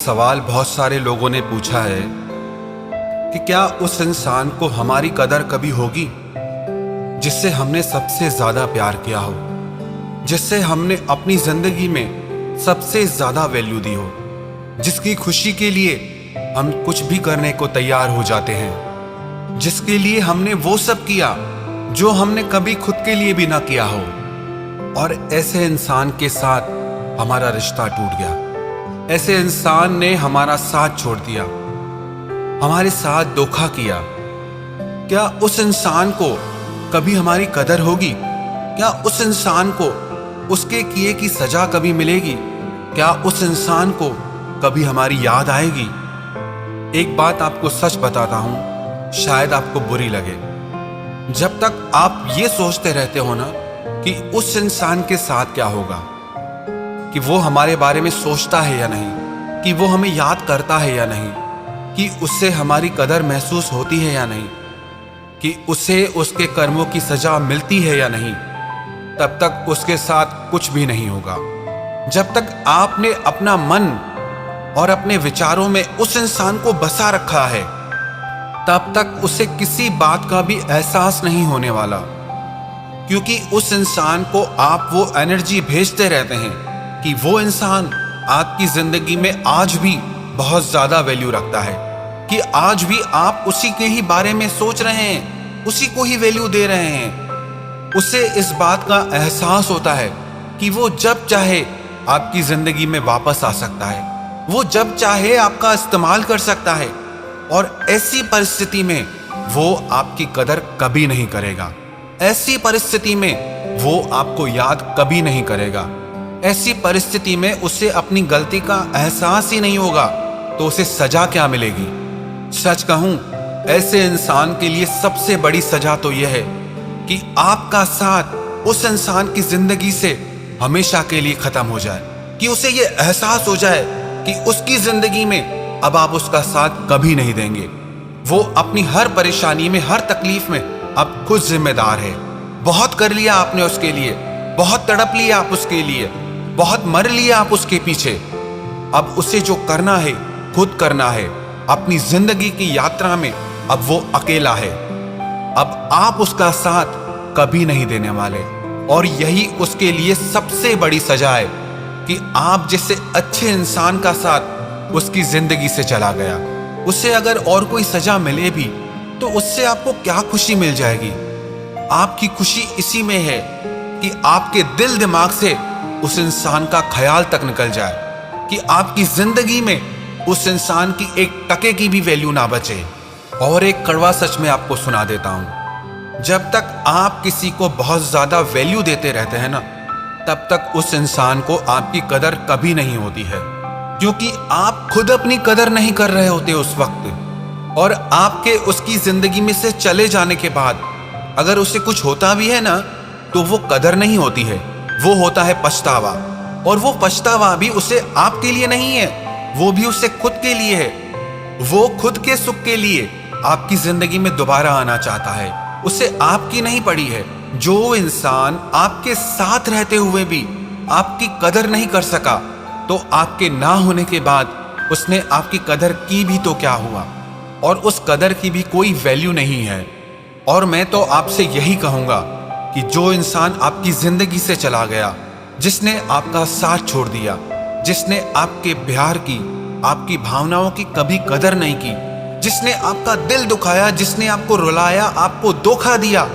सवाल बहुत सारे लोगों ने पूछा है कि क्या उस इंसान को हमारी कदर कभी होगी जिससे हमने सबसे ज्यादा प्यार किया हो, जिससे हमने अपनी जिंदगी में सबसे ज्यादा वैल्यू दी हो, जिसकी खुशी के लिए हम कुछ भी करने को तैयार हो जाते हैं, जिसके लिए हमने वो सब किया जो हमने कभी खुद के लिए भी ना किया हो। और ऐसे इंसान के साथ हमारा रिश्ता टूट गया, ऐसे इंसान ने हमारा साथ छोड़ दिया, हमारे साथ धोखा किया। क्या उस इंसान को कभी हमारी कदर होगी? क्या उस इंसान को उसके किए की सजा कभी मिलेगी? क्या उस इंसान को कभी हमारी याद आएगी? एक बात आपको सच बताता हूं, शायद आपको बुरी लगे। जब तक आप ये सोचते रहते हो ना कि उस इंसान के साथ क्या होगा, कि वो हमारे बारे में सोचता है या नहीं, कि वो हमें याद करता है या नहीं, कि उससे हमारी कदर महसूस होती है या नहीं, कि उसे उसके कर्मों की सजा मिलती है या नहीं, तब तक उसके साथ कुछ भी नहीं होगा। जब तक आपने अपना मन और अपने विचारों में उस इंसान को बसा रखा है, तब तक उसे किसी बात का भी एहसास नहीं होने वाला, क्योंकि उस इंसान को आप वो एनर्जी भेजते रहते हैं कि वो इंसान आपकी जिंदगी में आज भी बहुत ज्यादा वैल्यू रखता है, कि आज भी आप उसी के ही बारे में सोच रहे हैं, उसी को ही वैल्यू दे रहे हैं। उसे इस बात का एहसास होता है कि वो जब चाहे आपकी जिंदगी में वापस आ सकता है, वो जब चाहे आपका इस्तेमाल कर सकता है, और ऐसी परिस्थिति में वो आपकी कदर कभी नहीं करेगा। ऐसी परिस्थिति में वो आपको याद कभी नहीं करेगा। ऐसी परिस्थिति में उसे अपनी गलती का एहसास ही नहीं होगा, तो उसे सजा क्या मिलेगी? सच कहूं, ऐसे इंसान के लिए सबसे बड़ी सजा तो यह है कि आपका साथ उस इंसान की जिंदगी से हमेशा के लिए खत्म हो जाए, कि उसे यह एहसास हो जाए कि उसकी जिंदगी में अब आप उसका साथ कभी नहीं देंगे। वो अपनी हर परेशानी में, हर तकलीफ में अब खुद जिम्मेदार है। बहुत कर लिया आपने उसके लिए, बहुत तड़प लिया आप उसके लिए, बहुत मर लिया आप उसके पीछे। अब उसे जो करना है खुद करना है। अपनी जिंदगी की यात्रा में अब वो अकेला है। अब आप उसका साथ कभी नहीं देने वाले, और यही उसके लिए सबसे बड़ी सजा है कि आप जैसे अच्छे इंसान का साथ उसकी जिंदगी से चला गया। उसे अगर और कोई सजा मिले भी तो उससे आपको क्या खुशी मिल जाएगी? आपकी खुशी इसी में है कि आपके दिल दिमाग से उस इंसान का ख्याल तक निकल जाए, कि आपकी जिंदगी में उस इंसान की एक टके की भी वैल्यू ना बचे। और एक कड़वा सच मैं आपको सुना देता हूं, जब तक आप किसी को बहुत ज्यादा वैल्यू देते रहते हैं ना, तब तक उस इंसान को आपकी कदर कभी नहीं होती है, क्योंकि आप खुद अपनी कदर नहीं कर रहे होते उस वक्त। और आपके उसकी जिंदगी में से चले जाने के बाद अगर उसे कुछ होता भी है ना, तो वो कदर नहीं होती है, वो होता है पछतावा। और वो पछतावा भी उसे आपके लिए नहीं है, वो भी उसे खुद के लिए है। वो खुद के सुख के लिए आपकी जिंदगी में दोबारा आना चाहता है, उसे आपकी नहीं पड़ी है। जो इंसान आपके साथ रहते हुए भी आपकी कदर नहीं कर सका, तो आपके ना होने के बाद उसने आपकी कदर की भी तो क्या हुआ? और उस कदर की भी कोई वैल्यू नहीं है। और मैं तो आपसे यही कहूंगा कि जो इंसान आपकी जिंदगी से चला गया, जिसने आपका साथ छोड़ दिया, जिसने आपके प्यार की, आपकी भावनाओं की कभी कदर नहीं की, जिसने आपका दिल दुखाया, जिसने आपको रुलाया, आपको धोखा दिया,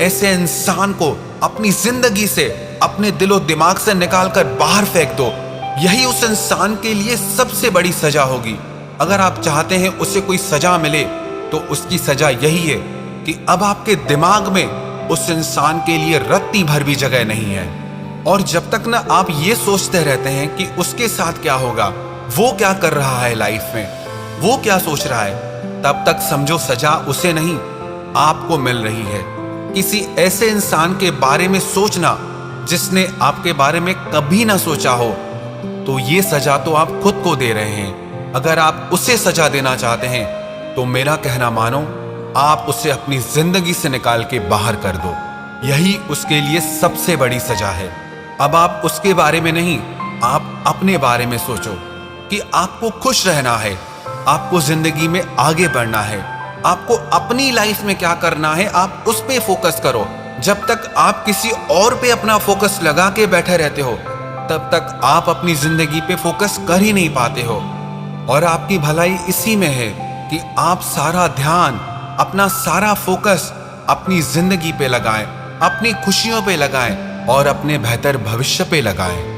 ऐसे इंसान को अपनी जिंदगी से, अपने दिलो दिमाग से निकालकर बाहर फेंक दो। यही उस इंसान के लिए सबसे बड़ी सजा होगी। अगर आप चाहते हैं उसे कोई सजा मिले, तो उसकी सजा यही है कि अब आपके दिमाग में उस इंसान के लिए रत्ती भर भी जगह नहीं है। और जब तक ना आप ये सोचते रहते हैं कि उसके साथ क्या होगा, वो क्या कर रहा है लाइफ में, वो क्या सोच रहा है, तब तक समझो सजा उसे नहीं आपको मिल रही है। किसी ऐसे इंसान के बारे में सोचना जिसने आपके बारे में कभी ना सोचा हो, तो ये सजा तो आप खुद को दे रहे हैं। अगर आप उसे सजा देना चाहते हैं तो मेरा कहना मानो, आप उसे अपनी जिंदगी से निकाल के बाहर कर दो। यही उसके लिए सबसे बड़ी सजा है। अब आप उसके बारे में नहीं, आप अपने बारे में सोचो कि आपको खुश रहना है, आपको जिंदगी में आगे बढ़ना है, आपको अपनी लाइफ में क्या करना है, आप उस पे फोकस करो। जब तक आप किसी और पे अपना फोकस लगा के बैठे रहते हो, तब तक आप अपनी जिंदगी पे फोकस कर ही नहीं पाते हो। और आपकी भलाई इसी में है कि आप सारा ध्यान, अपना सारा फोकस अपनी जिंदगी पे लगाएं, अपनी खुशियों पे लगाएं और अपने बेहतर भविष्य पे लगाएं।